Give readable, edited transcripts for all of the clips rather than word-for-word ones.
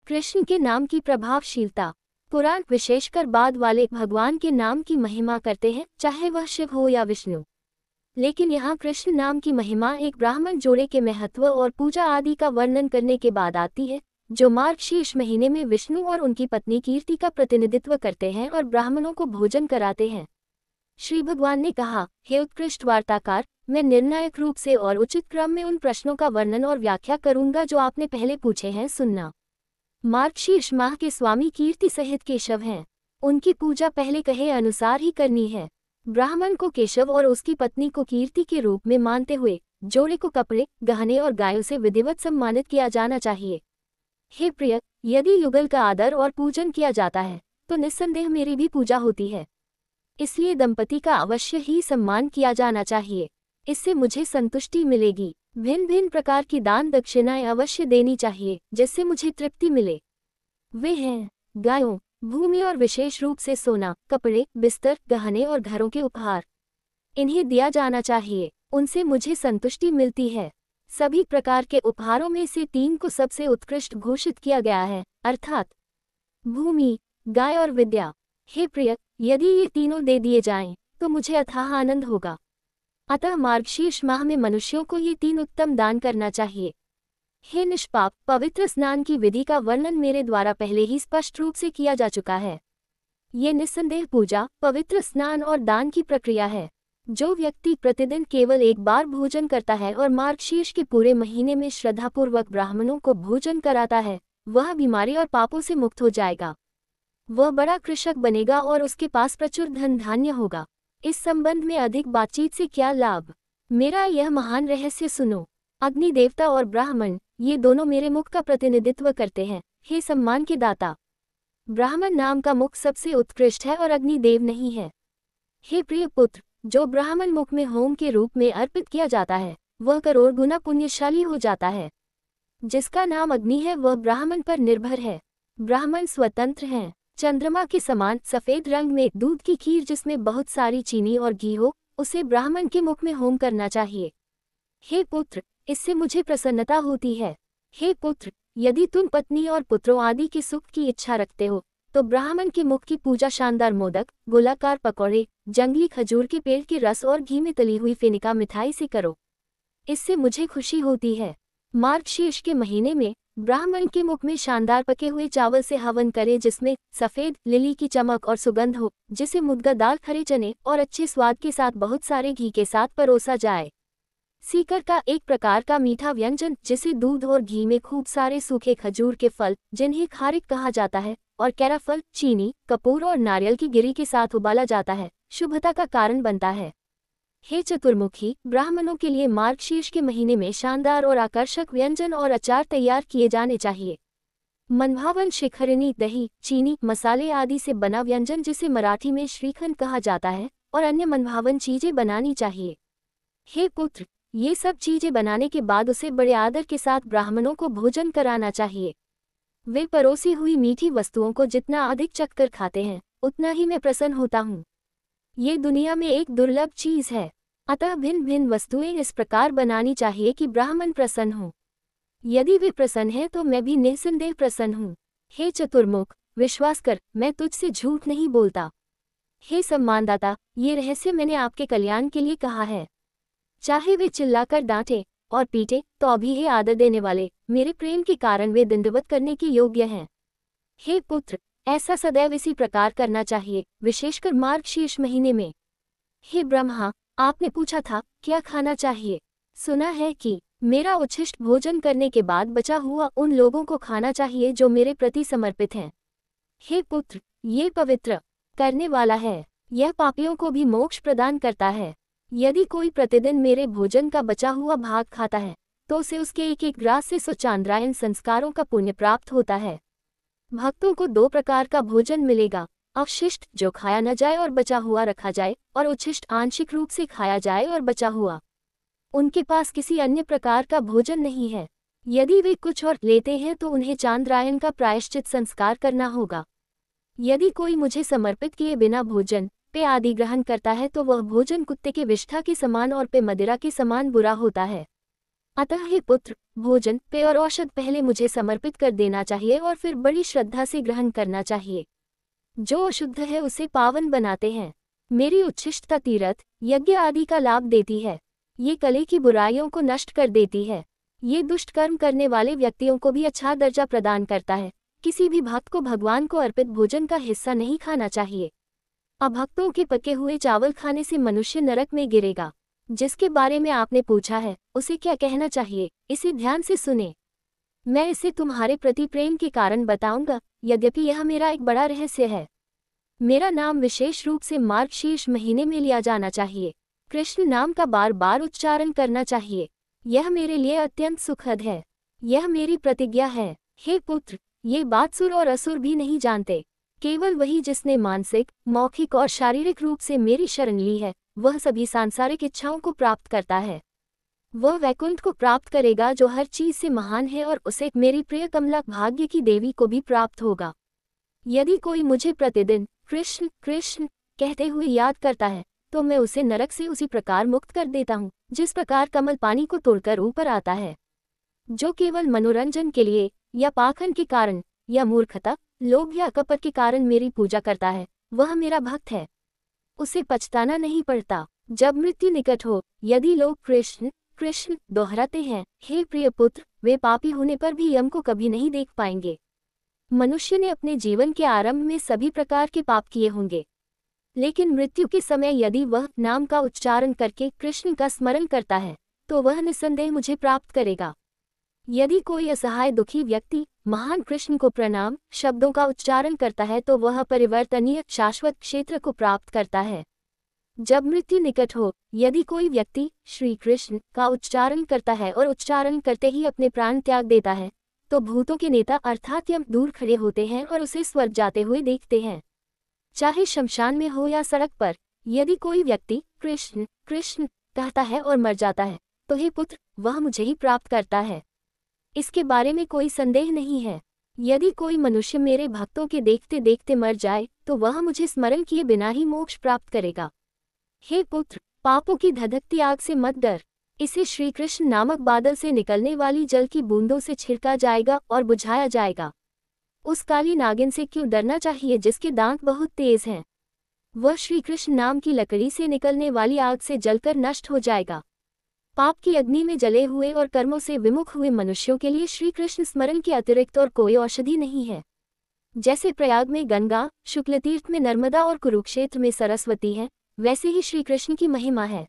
कृष्ण के नाम की प्रभावशीलता। पुराण विशेषकर बाद वाले भगवान के नाम की महिमा करते हैं, चाहे वह शिव हो या विष्णु। लेकिन यहाँ कृष्ण नाम की महिमा एक ब्राह्मण जोड़े के महत्व और पूजा आदि का वर्णन करने के बाद आती है, जो मार्गशीर्ष महीने में विष्णु और उनकी पत्नी कीर्ति का प्रतिनिधित्व करते हैं और ब्राह्मणों को भोजन कराते हैं। श्री भगवान ने कहा, हे उत्कृष्ट वार्ताकार, मैं निर्णायक रूप से और उचित क्रम में उन प्रश्नों का वर्णन और व्याख्या करूंगा जो आपने पहले पूछे हैं, सुनना। मार्गशीर्ष माह के स्वामी कीर्ति सहित केशव हैं। उनकी पूजा पहले कहे अनुसार ही करनी है। ब्राह्मण को केशव और उसकी पत्नी को कीर्ति के रूप में मानते हुए जोड़े को कपड़े, गहने और गायों से विधिवत सम्मानित किया जाना चाहिए। हे प्रिय, यदि युगल का आदर और पूजन किया जाता है तो निस्संदेह मेरी भी पूजा होती है। इसलिए दंपति का अवश्य ही सम्मान किया जाना चाहिए। इससे मुझे संतुष्टि मिलेगी। भिन्न भिन्न प्रकार की दान दक्षिणाएं अवश्य देनी चाहिए, जिससे मुझे तृप्ति मिले। वे हैं गायों, भूमि और विशेष रूप से सोना, कपड़े, बिस्तर, गहने और घरों के उपहार। इन्हें दिया जाना चाहिए, उनसे मुझे संतुष्टि मिलती है। सभी प्रकार के उपहारों में से 3 को सबसे उत्कृष्ट घोषित किया गया है, अर्थात भूमि, गाय और विद्या। हे प्रिय, यदि ये तीनों दे दिए जाएं, तो मुझे अथाह आनंद होगा। अतः मार्गशीर्ष माह में मनुष्यों को ये 3 उत्तम दान करना चाहिए। हे निष्पाप, पवित्र स्नान की विधि का वर्णन मेरे द्वारा पहले ही स्पष्ट रूप से किया जा चुका है। ये निस्संदेह पूजा, पवित्र स्नान और दान की प्रक्रिया है। जो व्यक्ति प्रतिदिन केवल एक बार भोजन करता है और मार्गशीर्ष के पूरे महीने में श्रद्धापूर्वक ब्राह्मणों को भोजन कराता है, वह बीमारी और पापों से मुक्त हो जाएगा। वह बड़ा कृषक बनेगा और उसके पास प्रचुर धन धान्य होगा। इस संबंध में अधिक बातचीत से क्या लाभ? मेरा यह महान रहस्य सुनो। अग्नि देवता और ब्राह्मण, ये दोनों मेरे मुख का प्रतिनिधित्व करते हैं। हे सम्मान के दाता, ब्राह्मण नाम का मुख सबसे उत्कृष्ट है और अग्निदेव नहीं है। हे प्रिय पुत्र, जो ब्राह्मण मुख में होम के रूप में अर्पित किया जाता है, वह करोड़ गुना पुण्यशाली हो जाता है। जिसका नाम अग्नि है वह ब्राह्मण पर निर्भर है। ब्राह्मण स्वतंत्र हैं। चंद्रमा के समान सफेद रंग में दूध की खीर जिसमें बहुत सारी चीनी और घी हो, उसे ब्राह्मण के मुख में होम करना चाहिए। हे पुत्र, इससे मुझे प्रसन्नता होती है। हे पुत्र, यदि तुम पत्नी और पुत्रों आदि के सुख की इच्छा रखते हो, तो ब्राह्मण के मुख की पूजा शानदार मोदक, गोलाकार पकौड़े, जंगली खजूर के पेड़ के रस और घी में तली हुई फेनिका मिठाई से करो। इससे मुझे खुशी होती है। मार्गशीर्ष के महीने में ब्राह्मण के मुख में शानदार पके हुए चावल से हवन करे, जिसमें सफेद लिली की चमक और सुगंध हो, जिसे मुद्गा दाल, खरे चने और अच्छे स्वाद के साथ बहुत सारे घी के साथ परोसा जाए। सीकर का एक प्रकार का मीठा व्यंजन, जिसे दूध और घी में खूब सारे सूखे खजूर के फल, जिन्हें खारिक कहा जाता है, और कैरा फल, चीनी, कपूर और नारियल की गिरी के साथ उबाला जाता है, शुभता का कारण बनता है। हे चतुर्मुखी, ब्राह्मणों के लिए मार्गशीर्ष के महीने में शानदार और आकर्षक व्यंजन और अचार तैयार किए जाने चाहिए। मनभावन शिखरिणी, दही, चीनी, मसाले आदि से बना व्यंजन, जिसे मराठी में श्रीखंड कहा जाता है, और अन्य मनभावन चीजें बनानी चाहिए। हे पुत्र, ये सब चीजें बनाने के बाद उसे बड़े आदर के साथ ब्राह्मणों को भोजन कराना चाहिए। वे परोसी हुई मीठी वस्तुओं को जितना अधिक चखकर खाते हैं, उतना ही मैं प्रसन्न होता हूँ। ये दुनिया में एक दुर्लभ चीज है। अतः भिन्न भिन्न वस्तुएं इस प्रकार बनानी चाहिए कि ब्राह्मण प्रसन्न हो। यदि वे प्रसन्न हैं तो मैं भी निस्संदेह प्रसन्न हूँ। हे चतुर्मुख, विश्वास कर, मैं तुझसे झूठ नहीं बोलता। हे सम्मानदाता, ये रहस्य मैंने आपके कल्याण के लिए कहा है। चाहे वे चिल्लाकर डांटे और पीटे, तो अभी हे आदर देने वाले, मेरे प्रेम के कारण वे दंडवत करने के योग्य हैं। हे पुत्र, ऐसा सदैव इसी प्रकार करना चाहिए, विशेषकर मार्गशीर्ष महीने में। हे ब्रह्मा, आपने पूछा था क्या खाना चाहिए। सुना है कि मेरा उच्छिष्ट भोजन करने के बाद बचा हुआ उन लोगों को खाना चाहिए जो मेरे प्रति समर्पित हैं। हे पुत्र, ये पवित्र करने वाला है। यह पापियों को भी मोक्ष प्रदान करता है। यदि कोई प्रतिदिन मेरे भोजन का बचा हुआ भाग खाता है, तो उसे उसके एक एक ग्रास से 100 चांद्रायन संस्कारों का पुण्य प्राप्त होता है। भक्तों को 2 प्रकार का भोजन मिलेगा, अवशिष्ट जो खाया न जाए और बचा हुआ रखा जाए, और उच्छिष्ट आंशिक रूप से खाया जाए और बचा हुआ। उनके पास किसी अन्य प्रकार का भोजन नहीं है। यदि वे कुछ और लेते हैं तो उन्हें चांद्रायन का प्रायश्चित संस्कार करना होगा। यदि कोई मुझे समर्पित किए बिना भोजन, पेय आदि ग्रहण करता है तो वह भोजन कुत्ते के विष्ठा के समान और पेय मदिरा के समान बुरा होता है। अतः हे पुत्र, भोजन, पेय और औषध पहले मुझे समर्पित कर देना चाहिए और फिर बड़ी श्रद्धा से ग्रहण करना चाहिए। जो अशुद्ध है उसे पावन बनाते हैं। मेरी उच्छिष्टता तीर्थ, यज्ञ आदि का लाभ देती है। ये कले की बुराइयों को नष्ट कर देती है। ये दुष्ट कर्म करने वाले व्यक्तियों को भी अच्छा दर्जा प्रदान करता है। किसी भी भक्त को भगवान को अर्पित भोजन का हिस्सा नहीं खाना चाहिए। अभक्तों के पके हुए चावल खाने से मनुष्य नरक में गिरेगा। जिसके बारे में आपने पूछा है, उसे क्या कहना चाहिए, इसे ध्यान से सुने। मैं इसे तुम्हारे प्रति प्रेम के कारण बताऊंगा, यद्यपि यह मेरा एक बड़ा रहस्य है। मेरा नाम विशेष रूप से मार्गशीर्ष महीने में लिया जाना चाहिए। कृष्ण नाम का बार बार उच्चारण करना चाहिए। यह मेरे लिए अत्यंत सुखद है। यह मेरी प्रतिज्ञा है। हे पुत्र, ये बात सुर और असुर भी नहीं जानते। केवल वही जिसने मानसिक, मौखिक और शारीरिक रूप से मेरी शरण ली है, वह सभी सांसारिक इच्छाओं को प्राप्त करता है। वह वैकुंठ को प्राप्त करेगा जो हर चीज से महान है, और उसे मेरी प्रिय कमला भाग्य की देवी को भी प्राप्त होगा। यदि कोई मुझे प्रतिदिन कृष्ण कृष्ण कहते हुए याद करता है, तो मैं उसे नरक से उसी प्रकार मुक्त कर देता हूँ जिस प्रकार कमल पानी को तोड़कर ऊपर आता है। जो केवल मनोरंजन के लिए या पाखंड के कारण या मूर्खता, लोभ या कपट के कारण मेरी पूजा करता है, वह मेरा भक्त है। उसे पछताना नहीं पड़ता जब मृत्यु निकट हो। यदि लोग कृष्ण कृष्ण दोहराते हैं, हे प्रिय पुत्र, वे पापी होने पर भी यम को कभी नहीं देख पाएंगे। मनुष्य ने अपने जीवन के आरंभ में सभी प्रकार के पाप किए होंगे, लेकिन मृत्यु के समय यदि वह नाम का उच्चारण करके कृष्ण का स्मरण करता है, तो वह निस्संदेह मुझे प्राप्त करेगा। यदि कोई असहाय दुखी व्यक्ति महान कृष्ण को प्रणाम शब्दों का उच्चारण करता है, तो वह परिवर्तनीय शाश्वत क्षेत्र को प्राप्त करता है। जब मृत्यु निकट हो, यदि कोई व्यक्ति श्री कृष्ण का उच्चारण करता है और उच्चारण करते ही अपने प्राण त्याग देता है, तो भूतों के नेता अर्थात यम दूर खड़े होते हैं और उसे स्वर्ग जाते हुए देखते हैं। चाहे शमशान में हो या सड़क पर, यदि कोई व्यक्ति कृष्ण कृष्ण कहता है और मर जाता है, तो हे पुत्र, वह मुझे ही प्राप्त करता है। इसके बारे में कोई संदेह नहीं है। यदि कोई मनुष्य मेरे भक्तों के देखते देखते मर जाए, तो वह मुझे स्मरण किए बिना ही मोक्ष प्राप्त करेगा। हे पुत्र, पापों की धधकती आग से मत डर। इसे श्री कृष्ण नामक बादल से निकलने वाली जल की बूंदों से छिड़का जाएगा और बुझाया जाएगा। उस काली नागिन से क्यों डरना चाहिए जिसके दांत बहुत तेज हैं? वह श्री कृष्ण नाम की लकड़ी से निकलने वाली आग से जलकर नष्ट हो जाएगा। पाप की अग्नि में जले हुए और कर्मों से विमुख हुए मनुष्यों के लिए श्री कृष्ण स्मरण के अतिरिक्त और कोई औषधि नहीं है। जैसे प्रयाग में गंगा, शुक्लतीर्थ में नर्मदा और कुरुक्षेत्र में सरस्वती है, वैसे ही श्री कृष्ण की महिमा है।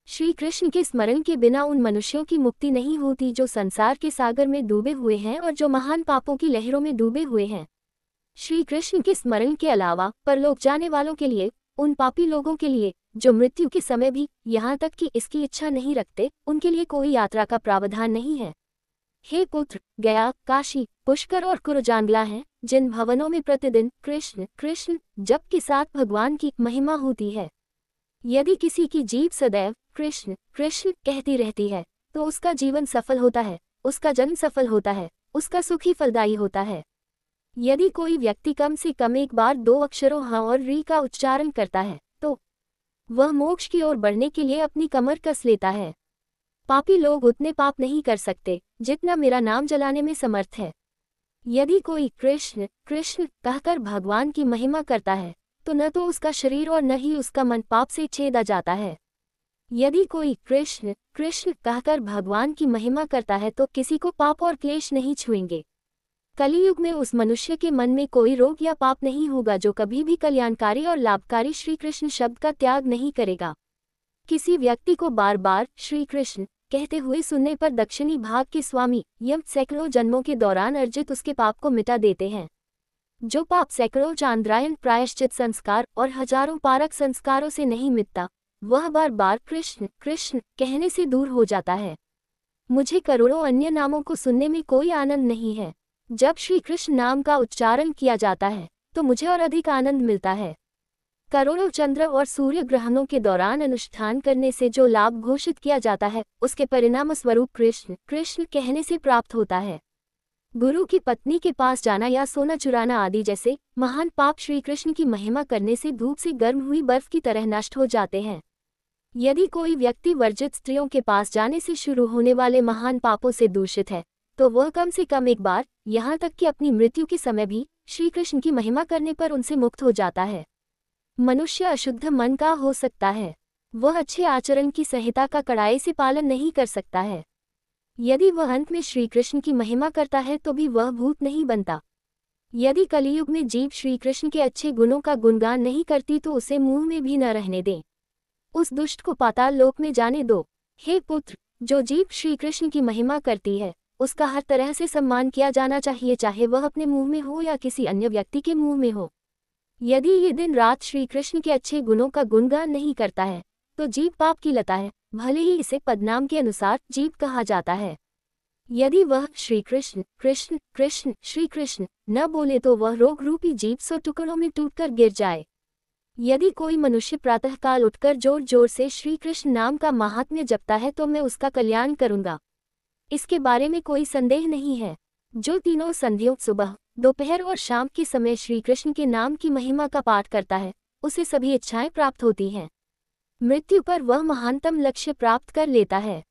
श्री कृष्ण के स्मरण के बिना उन मनुष्यों की मुक्ति नहीं होती जो संसार के सागर में डूबे हुए हैं और जो महान पापों की लहरों में डूबे हुए हैं। श्री कृष्ण के स्मरण के अलावा परलोक जाने वालों के लिए, उन पापी लोगों के लिए जो मृत्यु के समय भी यहाँ तक कि इसकी इच्छा नहीं रखते, उनके लिए कोई यात्रा का प्रावधान नहीं है। हे पुत्र, गया, काशी, पुष्कर और कुरुजांगला हैं, जिन भवनों में प्रतिदिन कृष्ण कृष्ण जप के साथ भगवान की महिमा होती है। यदि किसी की जीभ सदैव कृष्ण कृष्ण कहती रहती है, तो उसका जीवन सफल होता है, उसका जन्म सफल होता है, उसका सुख ही फलदायी होता है। यदि कोई व्यक्ति कम से कम एक बार 2 अक्षरों ह और री का उच्चारण करता है, तो वह मोक्ष की ओर बढ़ने के लिए अपनी कमर कस लेता है। पापी लोग उतने पाप नहीं कर सकते जितना मेरा नाम जलाने में समर्थ है। यदि कोई कृष्ण कृष्ण कहकर भगवान की महिमा करता है, तो न तो उसका शरीर और न ही उसका मन पाप से छेदा जाता है। यदि कोई कृष्ण कृष्ण कहकर भगवान की महिमा करता है, तो किसी को पाप और क्लेश नहीं छुएंगे। कलियुग में उस मनुष्य के मन में कोई रोग या पाप नहीं होगा जो कभी भी कल्याणकारी और लाभकारी श्री कृष्ण शब्द का त्याग नहीं करेगा। किसी व्यक्ति को बार बार श्री कृष्ण कहते हुए सुनने पर दक्षिणी भाग के स्वामी यम सैकड़ों जन्मों के दौरान अर्जित उसके पाप को मिटा देते हैं। जो पाप सैकड़ों चांद्रायन प्रायश्चित संस्कार और हजारों पारक संस्कारों से नहीं मिटता, वह बार बार कृष्ण कृष्ण कहने से दूर हो जाता है। मुझे करोड़ों अन्य नामों को सुनने में कोई आनंद नहीं है। जब श्री कृष्ण नाम का उच्चारण किया जाता है, तो मुझे और अधिक आनंद मिलता है। करोड़ों चंद्र और सूर्य ग्रहणों के दौरान अनुष्ठान करने से जो लाभ घोषित किया जाता है, उसके परिणाम स्वरूप कृष्ण कृष्ण कहने से प्राप्त होता है। गुरु की पत्नी के पास जाना या सोना चुराना आदि जैसे महान पाप श्री कृष्ण की महिमा करने से धूप से गर्म हुई बर्फ की तरह नष्ट हो जाते हैं। यदि कोई व्यक्ति वर्जित स्त्रियों के पास जाने से शुरू होने वाले महान पापों से दूषित है, तो वह कम से कम एक बार, यहाँ तक कि अपनी मृत्यु के समय भी, श्री कृष्ण की महिमा करने पर उनसे मुक्त हो जाता है। मनुष्य अशुद्ध मन का हो सकता है, वह अच्छे आचरण की संहिता का कड़ाई से पालन नहीं कर सकता है। यदि वह अंत में श्री कृष्ण की महिमा करता है तो भी वह भूत नहीं बनता। यदि कलियुग में जीव श्री कृष्ण के अच्छे गुणों का गुणगान नहीं करती तो उसे मुंह में भी न रहने दें। उस दुष्ट को पाताल लोक में जाने दो। हे पुत्र, जो जीव श्री कृष्ण की महिमा करती है, उसका हर तरह से सम्मान किया जाना चाहिए, चाहे वह अपने मुंह में हो या किसी अन्य व्यक्ति के मुंह में हो। यदि ये दिन रात श्री कृष्ण के अच्छे गुणों का गुणगान नहीं करता है, तो जीव पाप की लता है, भले ही इसे पदनाम के अनुसार जीव कहा जाता है। यदि वह श्री कृष्ण कृष्ण कृष्ण श्री कृष्ण न बोले तो वह रोग रूपी जीव 100 टुकड़ों में टूटकर गिर जाए। यदि कोई मनुष्य प्रातःकाल उठकर जोर जोर से श्री कृष्ण नाम का महात्म्य जपता है तो मैं उसका कल्याण करूंगा, इसके बारे में कोई संदेह नहीं है। जो तीनों संध्याओं सुबह, दोपहर और शाम के समय श्री कृष्ण के नाम की महिमा का पाठ करता है, उसे सभी इच्छाएं प्राप्त होती हैं। मृत्यु पर वह महानतम लक्ष्य प्राप्त कर लेता है।